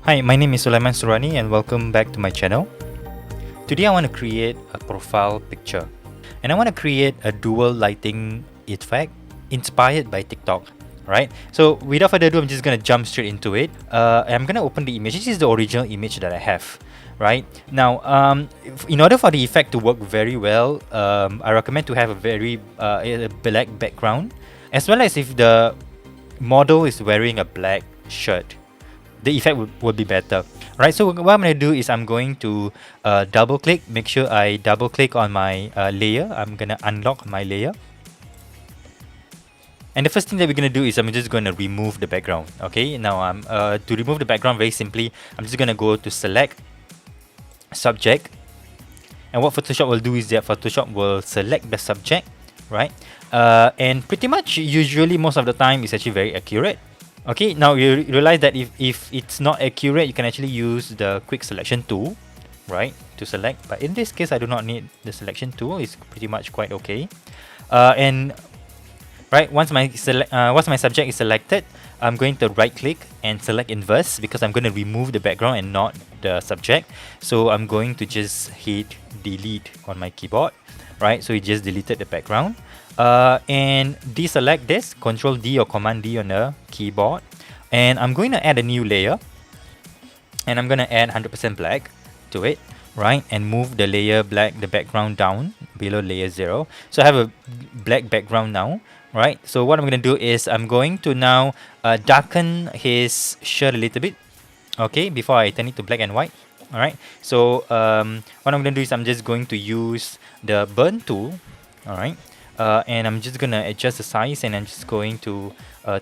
Hi, my name is Sulaiman Surani and welcome back to my channel. Today I want to create a profile picture and I want to create a dual lighting effect inspired by TikTok. Right, so without further ado, I'm just gonna jump straight into it. I'm gonna open the image. This is the original image that I have. Right now, in order for the effect to work very well, I recommend to have a black background, as well as if the model is wearing a black shirt, the effect would be better. Right, so what I'm going to do is I'm going to double click, make sure I double click on my layer. I'm going to unlock my layer. And the first thing that we're going to do is I'm just going to remove the background. Okay, now to remove the background, very simply, I'm just going to go to select subject. And what Photoshop will do is that Photoshop will select the subject, right? And pretty much usually most of the time it's actually very accurate. Okay, now you realize that if it's not accurate, you can actually use the quick selection tool, right, to select. But in this case, I do not need the selection tool. It's pretty much quite okay. And right, once my subject is selected, I'm going to right click and select inverse because I'm going to remove the background and not the subject. So I'm going to just hit delete on my keyboard, right? So it just deleted the background. And deselect this, Control D or Command D on the keyboard, and I'm going to add a new layer, and I'm going to add 100% black to it, right, and move the layer black, the background down below layer 0. So I have a black background now, right? So what I'm going to do is I'm going to now darken his shirt a little bit, okay, before I turn it to black and white. All right, so what I'm going to do is I'm just going to use the burn tool, all right. And I'm just gonna adjust the size, and I'm just going to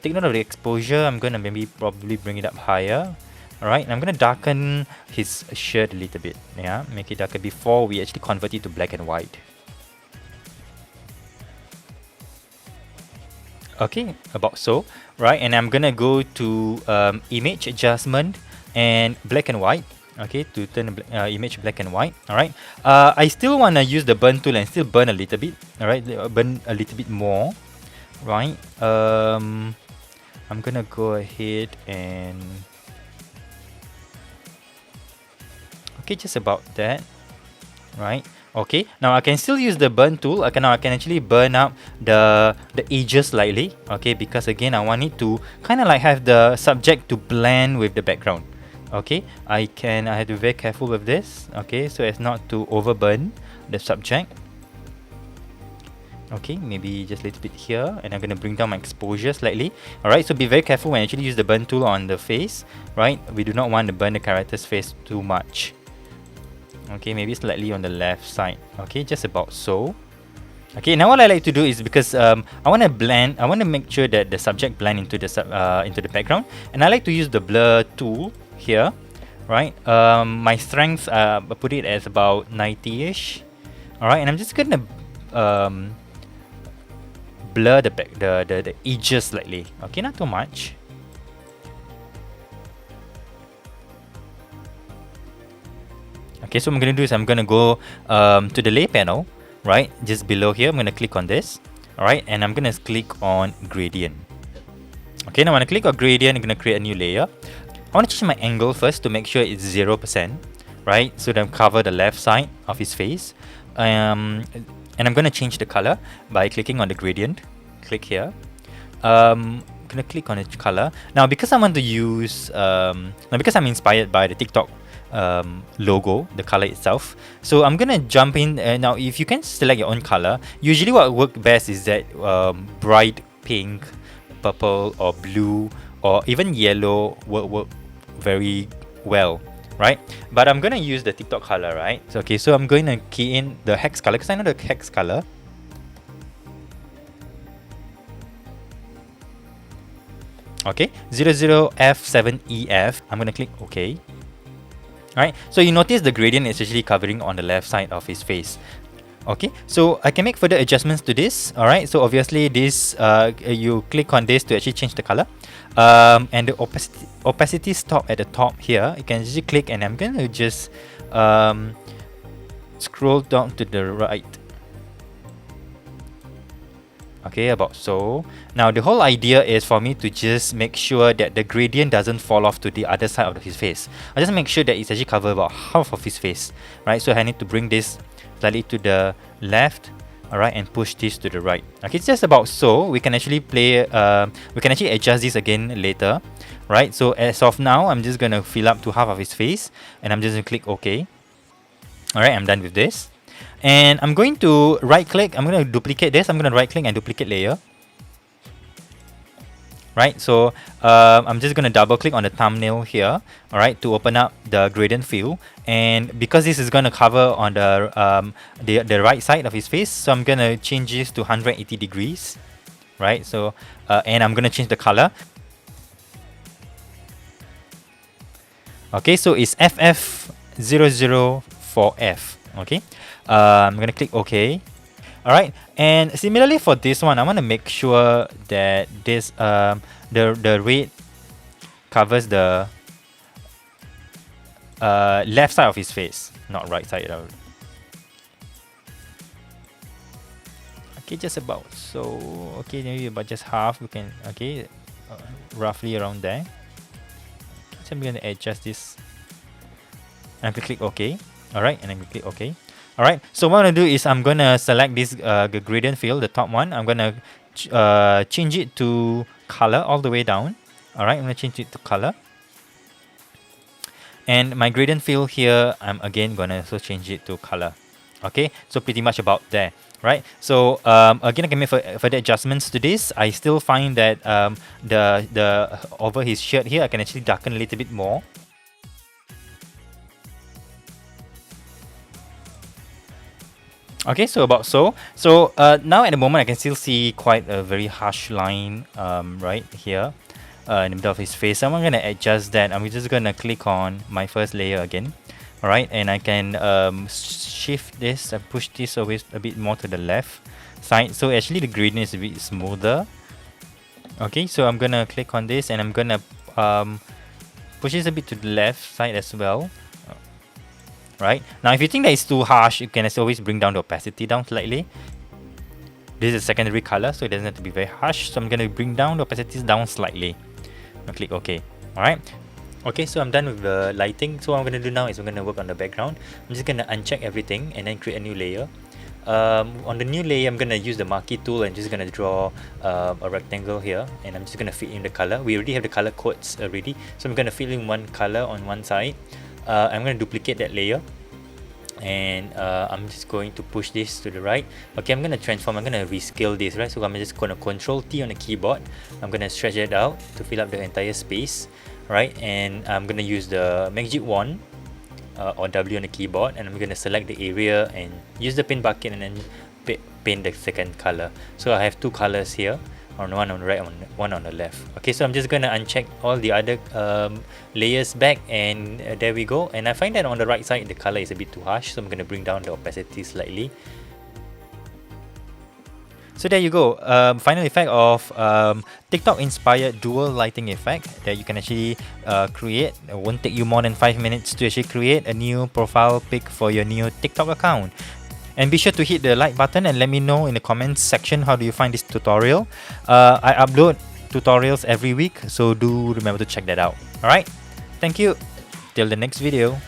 take note of the exposure. I'm gonna probably bring it up higher. Alright, I'm gonna darken his shirt a little bit. Yeah, make it darker before we actually convert it to black and white. Okay, about so. Right, and I'm gonna go to image adjustment and black and white. Okay, to turn the image black and white. All right, I still want to use the burn tool and still burn a little bit. All right, burn a little bit more. Right, I'm gonna go ahead and okay, just about that. Right, okay, now I can still use the burn tool. I can actually burn up the edges slightly. Okay, because again I want it to kind of like have the subject to blend with the background. Okay, I have to be very careful with this, okay, so as not to overburn the subject. Okay, maybe just a little bit here, and I'm going to bring down my exposure slightly. Alright, so be very careful when you actually use the burn tool on the face, right? We do not want to burn the character's face too much. Okay, maybe slightly on the left side. Okay, just about so. Okay, now what I like to do is because I want to make sure that the subject blend into the background, and I like to use the blur tool here, right? My strength, put it as about 90-ish. All right, and I'm just gonna blur the edges slightly. Okay, not too much. Okay, so what I'm gonna do is I'm gonna go to the layer panel, right? Just below here, I'm gonna click on this. All right, and I'm gonna click on gradient. Okay, now when I click on gradient, I'm gonna create a new layer. I want to change my angle first to make sure it's 0%, right? So then cover the left side of his face. And I'm going to change the color by clicking on the gradient. Click here. I'm going to click on the color. Now, because I want to use, because I'm inspired by the TikTok logo, the color itself. So I'm going to jump in. Now, if you can select your own color, usually what works best is that bright pink, purple, or blue, or even yellow will work very well, right? But I'm gonna use the TikTok color, right? So okay, so I'm going to key in the hex color because I know the hex color. Okay, 00F7EF. I'm gonna click OK. Alright, so you notice the gradient is actually covering on the left side of his face. Okay, so I can make further adjustments to this. Alright, so obviously this you click on this to actually change the color. And the opacity stop at the top here, you can just click, and I'm gonna just scroll down to the right. Okay, about so. Now the whole idea is for me to just make sure that the gradient doesn't fall off to the other side of his face. I just make sure that it's actually covered about half of his face, right? So I need to bring this slightly to the left, all right, and push this to the right. Okay, it's just about so. We can actually we can actually adjust this again later, right? So as of now, I'm just gonna fill up to half of his face, and I'm just gonna click OK. All right, I'm done with this. And I'm going to right click. I'm going to duplicate this. I'm going to right click and duplicate layer. Right, so I'm just going to double click on the thumbnail here, all right, to open up the gradient fill. And because this is going to cover on the right side of his face, so I'm going to change this to 180 degrees, right? So and I'm going to change the color. Okay, so it's FF004F. Okay, I'm gonna click OK. All right, and similarly for this one, I want to make sure that this the red covers the left side of his face, not right side. Okay, just about so. Okay, maybe about just half. We can roughly around there. So I'm gonna adjust this. And I click OK. Alright, and then we click OK. Alright, so what I'm gonna do is I'm gonna select this the gradient fill, the top one. I'm gonna change it to color all the way down. Alright, I'm gonna change it to color. And my gradient fill here, I'm again gonna also change it to color. Okay, so pretty much about there. Right, so again, I can make further adjustments to this. I still find that the over his shirt here, I can actually darken a little bit more. Okay, so about so. So now at the moment I can still see quite a very harsh line right here in the middle of his face. So I'm going to adjust that. I'm just going to click on my first layer again. Alright, and I can shift this and push this always a bit more to the left side. So actually the gradient is a bit smoother. Okay, so I'm going to click on this and I'm going to push this a bit to the left side as well. Right, now if you think that it's too harsh, you can always bring down the opacity down slightly. This is a secondary color, so it doesn't have to be very harsh. So I'm going to bring down the opacities down slightly. I'll click OK. Alright. Okay, so I'm done with the lighting. So what I'm going to do now is I'm going to work on the background. I'm just going to uncheck everything and then create a new layer. On the new layer, I'm going to use the marquee tool and just going to draw a rectangle here. And I'm just going to fill in the color. We already have the color codes already. So I'm going to fill in one color on one side. I'm going to duplicate that layer and I'm just going to push this to the right. Okay, I'm going to transform, I'm going to rescale this, right? So I'm just going to Control T on the keyboard. I'm going to stretch it out to fill up the entire space, right? And I'm going to use the magic wand or W on the keyboard, and I'm going to select the area and use the paint bucket and then paint the second color. So I have two colors here, one on the right, one on the left. Okay, so I'm just gonna uncheck all the other layers back, and there we go. And I find that on the right side the color is a bit too harsh, so I'm gonna bring down the opacity slightly. So there you go, final effect of TikTok inspired dual lighting effect that you can actually create. It won't take you more than 5 minutes to actually create a new profile pic for your new TikTok account. And be sure to hit the like button and let me know in the comments section how do you find this tutorial. I upload tutorials every week, so do remember to check that out. Alright, thank you. Till the next video.